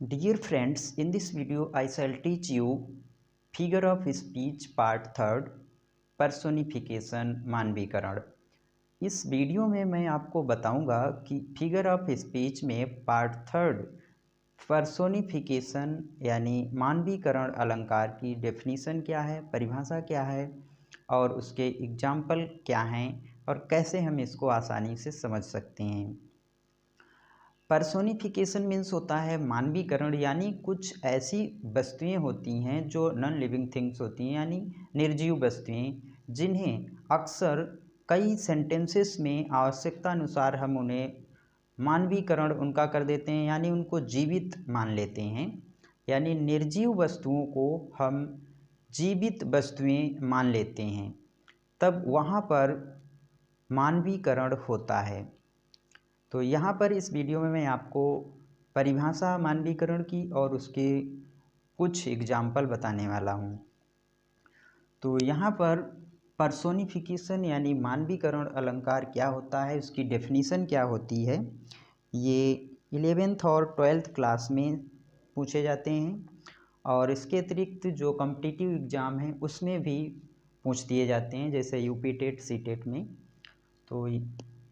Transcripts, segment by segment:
Dear friends, in this video I shall teach you figure of speech part third personification मानवीकरण। इस video में मैं आपको बताऊंगा कि फिगर ऑफ स्पीच में पार्ट थर्ड पर्सोनिफिकेशन यानी मानवीकरण अलंकार की डेफिनीशन क्या है, परिभाषा क्या है और उसके एग्जाम्पल क्या हैं और कैसे हम इसको आसानी से समझ सकते हैं। पर्सोनिफिकेशन मीन्स होता है मानवीकरण, यानी कुछ ऐसी वस्तुएं होती हैं जो नॉन लिविंग थिंग्स होती हैं, यानी निर्जीव वस्तुएं, जिन्हें अक्सर कई सेंटेंसेस में आवश्यकता अनुसार हम उन्हें मानवीकरण उनका कर देते हैं, यानी उनको जीवित मान लेते हैं। यानी निर्जीव वस्तुओं को हम जीवित वस्तुएं मान लेते हैं, तब वहाँ पर मानवीकरण होता है। तो यहाँ पर इस वीडियो में मैं आपको परिभाषा मानवीकरण की और उसके कुछ एग्जाम्पल बताने वाला हूँ। तो यहाँ पर पर्सोनिफिकेशन यानी मानवीकरण अलंकार क्या होता है, उसकी डेफिनीशन क्या होती है, ये 11th और 12th क्लास में पूछे जाते हैं और इसके अतिरिक्त जो कॉम्पिटिटिव एग्ज़ाम है उसमें भी पूछ दिए जाते हैं, जैसे यूपी टेट, सी टेट में। तो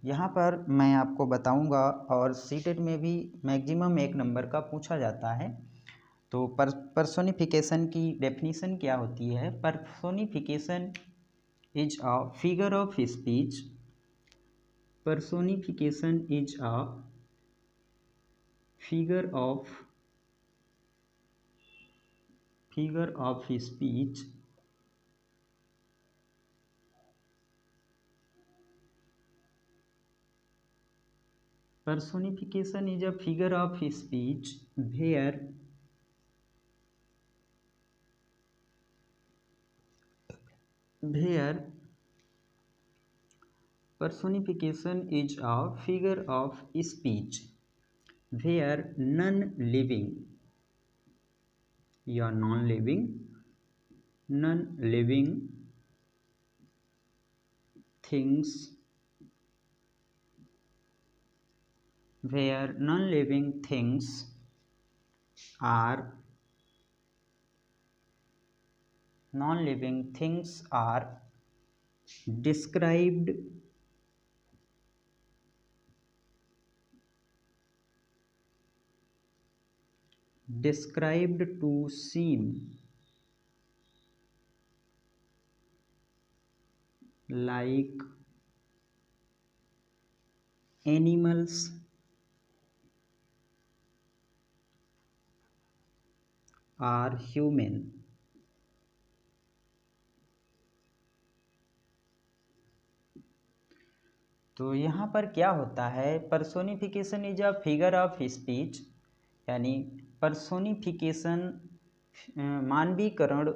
यहाँ पर मैं आपको बताऊंगा और सीटेट में भी मैक्सिमम 1 नंबर का पूछा जाता है। तो पर्सोनिफिकेशन की डेफिनीशन क्या होती है। Personification is a figure of speech. Personification is a figure of speech personification is a figure of speech where personification is a figure of speech where non-living या non-living things where non-living things are described to seem like animals or human। तो यहाँ पर क्या होता है, personification is a figure of speech, यानी personification मानवीकरण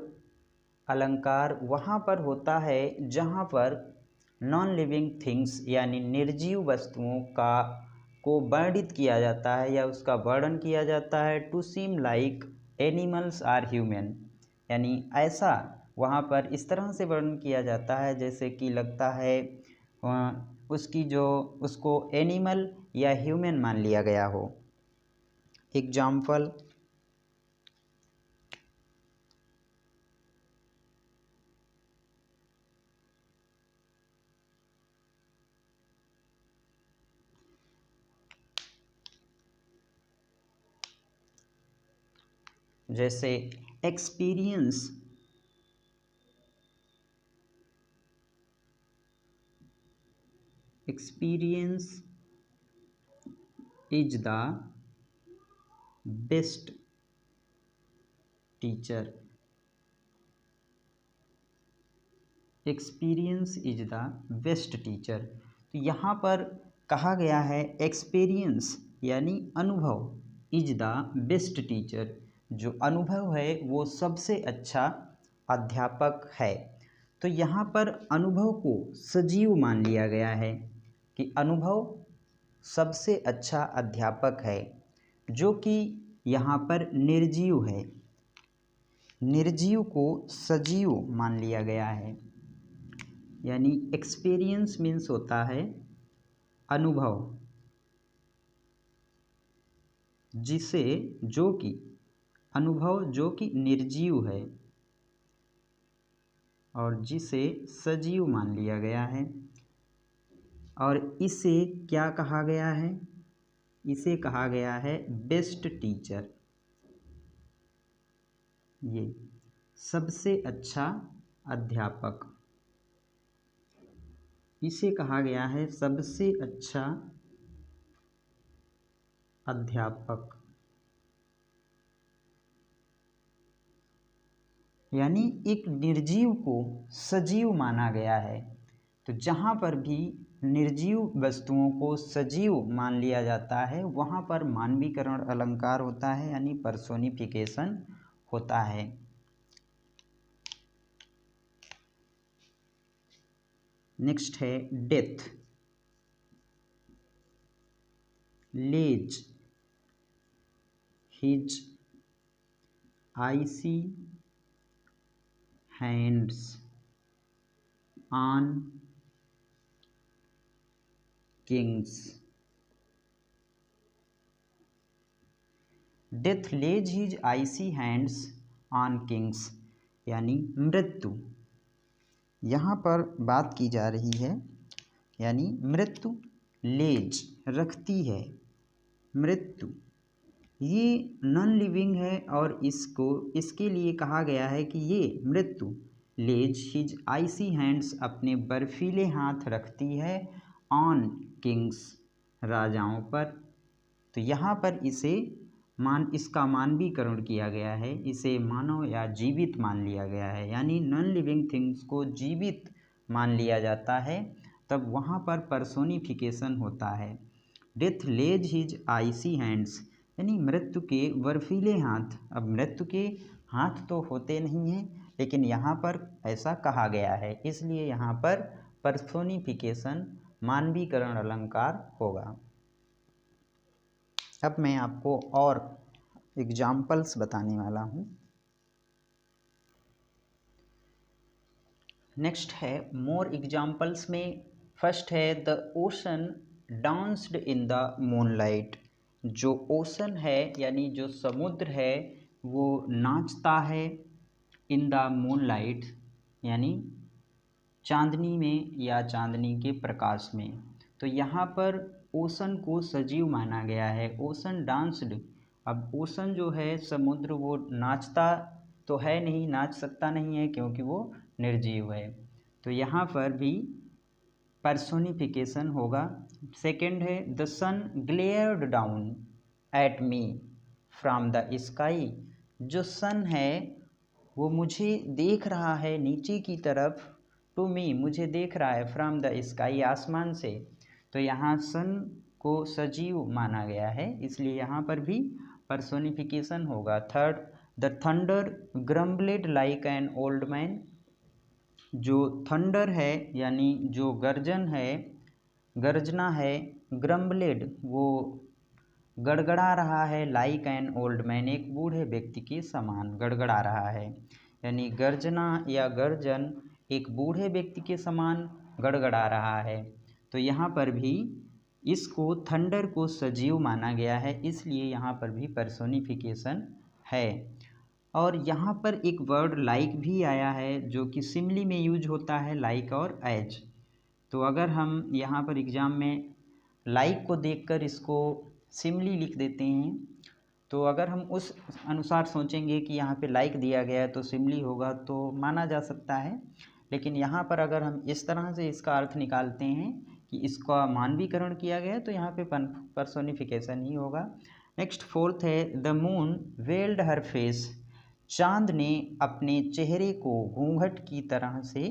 अलंकार वहाँ पर होता है जहाँ पर नॉन लिविंग थिंग्स यानी निर्जीव वस्तुओं को वर्णित किया जाता है या उसका वर्णन किया जाता है to seem like animals are human, यानी ऐसा वहाँ पर इस तरह से वर्णन किया जाता है जैसे कि लगता है उसको एनिमल या ह्यूमन मान लिया गया हो। एग्जाम्पल, जैसे experience is the best teacher. Experience is the best teacher. तो यहाँ पर कहा गया है एक्सपीरियंस यानी अनुभव, इज द बेस्ट टीचर, जो अनुभव है वो सबसे अच्छा अध्यापक है। तो यहाँ पर अनुभव को सजीव मान लिया गया है कि अनुभव सबसे अच्छा अध्यापक है, जो कि यहाँ पर निर्जीव है। निर्जीव को सजीव मान लिया गया है, यानी एक्सपीरियंस मीन्स होता है अनुभव, जिसे, जो कि, अनुभव जो कि निर्जीव है और जिसे सजीव मान लिया गया है। और इसे क्या कहा गया है? इसे कहा गया है बेस्ट टीचर। ये सबसे अच्छा अध्यापक, इसे कहा गया है सबसे अच्छा अध्यापक। यानी एक निर्जीव को सजीव माना गया है। तो जहाँ पर भी निर्जीव वस्तुओं को सजीव मान लिया जाता है वहाँ पर मानवीकरण अलंकार होता है, यानी पर्सोनिफिकेशन होता है। नेक्स्ट है death. Lays his icy hands on kings. Death lays his icy hands on kings, यानी मृत्यु। यहाँ पर बात की जा रही है, यानी मृत्यु लेज रखती है, मृत्यु ये नॉन लिविंग है और इसके लिए कहा गया है कि ये मृत्यु लेज हिज आइसी हैंड्स अपने बर्फीले हाथ रखती है ऑन किंग्स राजाओं पर। तो यहाँ पर इसका मानवीकरण किया गया है, इसे मानव या जीवित मान लिया गया है, यानी नॉन लिविंग थिंग्स को जीवित मान लिया जाता है, तब वहाँ पर पर्सोनिफिकेशन होता है। डेथ लेज हिज आइसी हैंड्स, यानी मृत्यु के बर्फीले हाथ। अब मृत्यु के हाथ तो होते नहीं हैं, लेकिन यहाँ पर ऐसा कहा गया है, इसलिए यहाँ पर पर्सोनिफिकेशन मानवीकरण अलंकार होगा। अब मैं आपको और एग्जाम्पल्स बताने वाला हूँ। नेक्स्ट है मोर एग्जाम्पल्स में फर्स्ट है the ocean danced in the moonlight. जो ओशन है यानी जो समुद्र है वो नाचता है इन द मूनलाइट, यानी चांदनी में या चांदनी के प्रकाश में। तो यहाँ पर ओशन को सजीव माना गया है, ओशन डांस्ड। अब ओशन जो है समुद्र, वो नाचता तो है नहीं, नाच सकता नहीं है क्योंकि वो निर्जीव है, तो यहाँ पर भी पर्सोनिफिकेशन होगा। सेकंड है the sun glared down at me from the sky. जो सन है वो मुझे देख रहा है नीचे की तरफ, टू मी मुझे देख रहा है, फ्रॉम द स्काई आसमान से। तो यहाँ सन को सजीव माना गया है, इसलिए यहाँ पर भी पर्सोनिफिकेशन होगा। Third the thunder grumbled like an old man. जो थंडर है यानी जो गर्जन है, गर्जना है, ग्रम्बलेड वो गड़गड़ा रहा है, लाइक एन ओल्ड मैन एक बूढ़े व्यक्ति के समान गड़गड़ा रहा है, यानी गर्जना या गर्जन एक बूढ़े व्यक्ति के समान गड़गड़ा रहा है। तो यहाँ पर भी इसको थंडर को सजीव माना गया है, इसलिए यहाँ पर भी पर्सोनिफिकेशन है। और यहाँ पर एक वर्ड लाइक भी आया है जो कि सिमिली में यूज होता है, लाइक और एज। तो अगर हम यहाँ पर एग्ज़ाम में लाइक को देखकर इसको सिमिली लिख देते हैं, तो अगर हम उस अनुसार सोचेंगे कि यहाँ पे लाइक दिया गया है तो सिमिली होगा, तो माना जा सकता है। लेकिन यहाँ पर अगर हम इस तरह से इसका अर्थ निकालते हैं कि इसका मानवीकरण किया गया है, तो यहाँ पे पर्सोनिफिकेशन ही होगा। नेक्स्ट फोर्थ है the moon weld her face. चांद ने अपने चेहरे को घूंघट की तरह से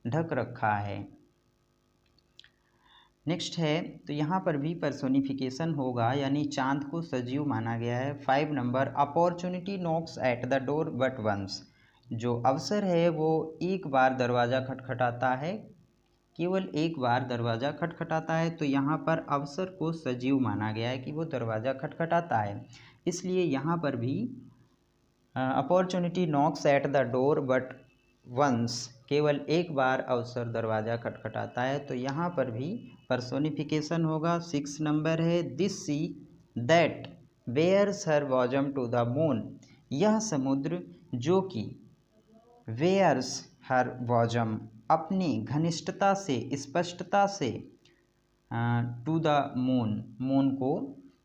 ढक रखा है। नेक्स्ट है, तो यहाँ पर भी पर्सोनिफिकेशन होगा, यानी चांद को सजीव माना गया है। 5 number opportunity knocks at the door but once. जो अवसर है वो एक बार दरवाज़ा खटखटाता है, केवल एक बार दरवाज़ा खटखटाता है। तो यहाँ पर अवसर को सजीव माना गया है कि वो दरवाज़ा खटखटाता है, इसलिए यहाँ पर भी opportunity knocks at the door but once, केवल एक बार अवसर दरवाज़ा खटखटाता है, तो यहाँ पर भी पर्सोनिफिकेशन होगा। 6 नंबर है this sea that bares her bosom to the moon, यह समुद्र जो कि वेयर्स हर बॉजम अपनी घनिष्ठता से, स्पष्टता से, टू द मून, मून को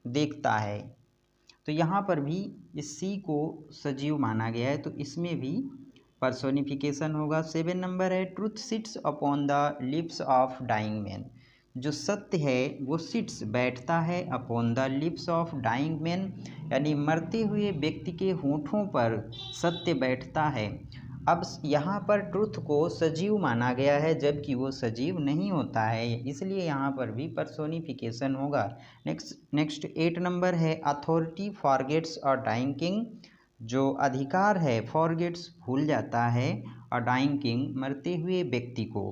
देखता है। तो यहाँ पर भी इस सी को सजीव माना गया है, तो इसमें भी पर्सोनिफिकेशन होगा। 7 नंबर है, truth sits upon the lips of dying man, जो सत्य है वो सिट्स बैठता है upon the lips of dying man, यानी मरते हुए व्यक्ति के होठों पर सत्य बैठता है। अब यहाँ पर ट्रुथ को सजीव माना गया है जबकि वो सजीव नहीं होता है, इसलिए यहाँ पर भी पर्सोनिफिकेशन होगा। नेक्स्ट 8 नंबर है, authority forgets a dying king, जो अधिकार है फॉरगेट्स भूल जाता है, और डाइंग किंग मरते हुए व्यक्ति को,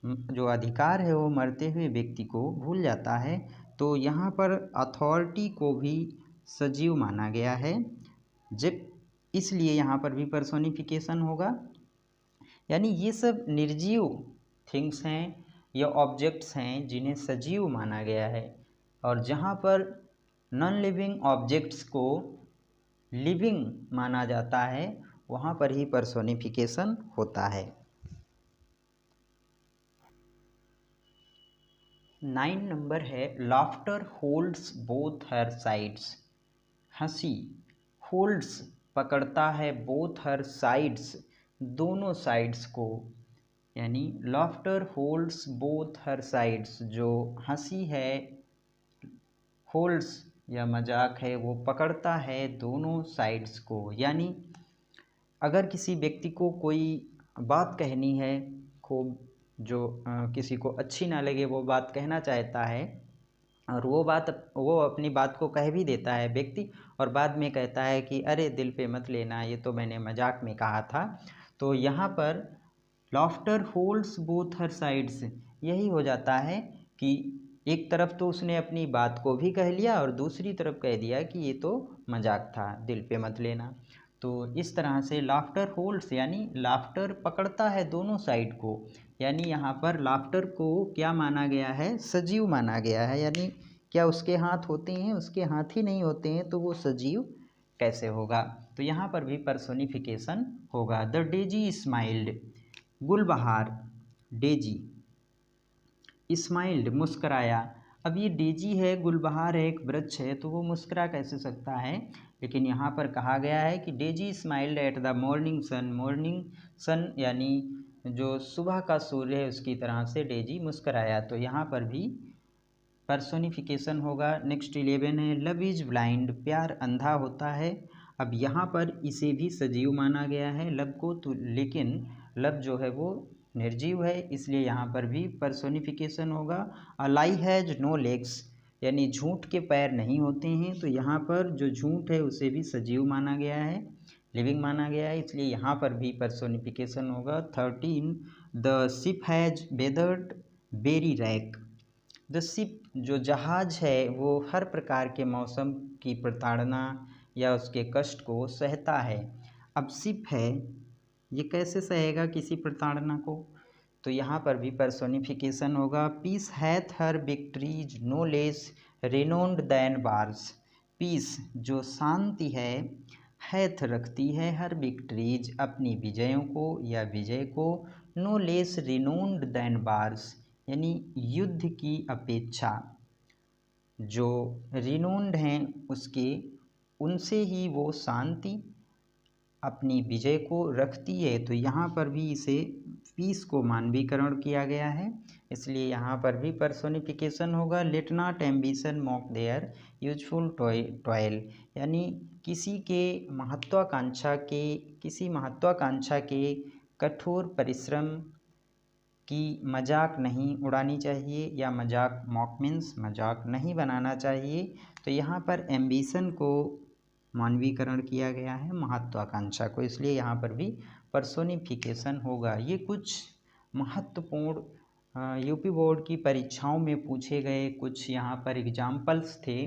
जो अधिकार है वो मरते हुए व्यक्ति को भूल जाता है। तो यहाँ पर अथॉरिटी को भी सजीव माना गया है, जब इसलिए यहाँ पर भी पर्सोनिफिकेशन होगा। यानी ये सब निर्जीव थिंग्स हैं या ऑब्जेक्ट्स हैं जिन्हें सजीव माना गया है, और जहाँ पर नॉन लिविंग ऑब्जेक्ट्स को लिविंग माना जाता है वहाँ पर ही पर्सोनिफिकेशन होता है। 9 नंबर है, laughter holds both her sides, हंसी होल्ड्स पकड़ता है, बोथ हर साइड्स दोनों साइड्स को, यानी laughter holds both her sides, जो हंसी है, होल्ड्स या मजाक है, वो पकड़ता है दोनों साइड्स को। यानी अगर किसी व्यक्ति को कोई बात कहनी है खूब, जो किसी को अच्छी ना लगे वो बात कहना चाहता है, और वो अपनी बात को कह भी देता है व्यक्ति, और बाद में कहता है कि अरे दिल पे मत लेना, ये तो मैंने मजाक में कहा था। तो यहाँ पर laughter holds both her sides यही हो जाता है कि एक तरफ तो उसने अपनी बात को भी कह लिया और दूसरी तरफ कह दिया कि ये तो मजाक था, दिल पे मत लेना। तो इस तरह से लाफ्टर होल्ड्स यानी लाफ्टर पकड़ता है दोनों साइड को, यानी यहाँ पर लाफ्टर को क्या माना गया है, सजीव माना गया है। यानी क्या उसके हाथ होते हैं, उसके हाथ ही नहीं होते हैं तो वो सजीव कैसे होगा। तो यहाँ पर भी पर्सोनिफिकेशन होगा। द डेजी स्माइल्ड, गुलबहार, डेजी स्माइल्ड मुस्कराया। अब ये डेजी है, गुलबहार है, एक वृक्ष है, तो वो मुस्करा कैसे सकता है, लेकिन यहाँ पर कहा गया है कि daisy smiled at the morning sun, morning sun यानी जो सुबह का सूर्य है उसकी तरह से डेजी मुस्कराया, तो यहाँ पर भी पर्सोनिफिकेशन होगा। नेक्स्ट 11 है, लव इज ब्लाइंड, प्यार अंधा होता है। अब यहाँ पर इसे भी सजीव माना गया है लव को, तो लेकिन लव जो है वो निर्जीव है, इसलिए यहाँ पर भी पर्सोनिफिकेशन होगा। अ लाई हैज नो लेग्स, यानी झूठ के पैर नहीं होते हैं, तो यहाँ पर जो झूठ है उसे भी सजीव माना गया है, लिविंग माना गया है, इसलिए यहाँ पर भी पर्सोनिफिकेशन होगा। 13, the ship has weathered every rack, the ship जो जहाज है वो हर प्रकार के मौसम की प्रताड़ना या उसके कष्ट को सहता है। अब शिप है, ये कैसे सहेगा किसी प्रताड़ना को, तो यहाँ पर भी पर्सोनिफिकेशन होगा। Peace hath her victories no less renowned than wars, peace जो शांति है, हैथ रखती है, हर विक्ट्रीज अपनी विजयों को या विजय को, no less renowned than wars यानी युद्ध की अपेक्षा जो रिनोन्ड हैं उसके, उनसे ही वो शांति अपनी विजय को रखती है। तो यहाँ पर भी इसे पीस को मानवीकरण किया गया है, इसलिए यहाँ पर भी पर्सोनिफिकेशन होगा। Let not ambition mock their useful toil, यानी किसी महत्वाकांक्षा के कठोर परिश्रम की मजाक नहीं उड़ानी चाहिए, या मजाक, मॉक मीन्स मजाक नहीं बनाना चाहिए। तो यहाँ पर एम्बिशन को मानवीकरण किया गया है, महत्वाकांक्षा को, इसलिए यहाँ पर भी पर्सोनिफिकेशन होगा। ये कुछ महत्वपूर्ण यूपी बोर्ड की परीक्षाओं में पूछे गए कुछ यहाँ पर एग्जाम्पल्स थे।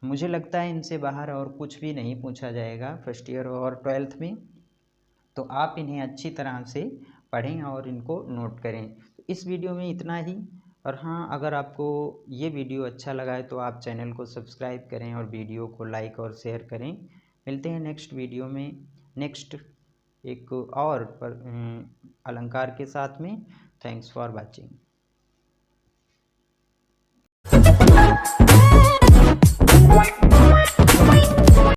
मुझे लगता है इनसे बाहर और कुछ भी नहीं पूछा जाएगा फर्स्ट ईयर और 12th में, तो आप इन्हें अच्छी तरह से पढ़ें और इनको नोट करें। तो इस वीडियो में इतना ही। और हाँ, अगर आपको ये वीडियो अच्छा लगा है तो आप चैनल को सब्सक्राइब करें और वीडियो को लाइक और शेयर करें। मिलते हैं नेक्स्ट वीडियो में, नेक्स्ट एक और अलंकार के साथ में। Thanks for watching.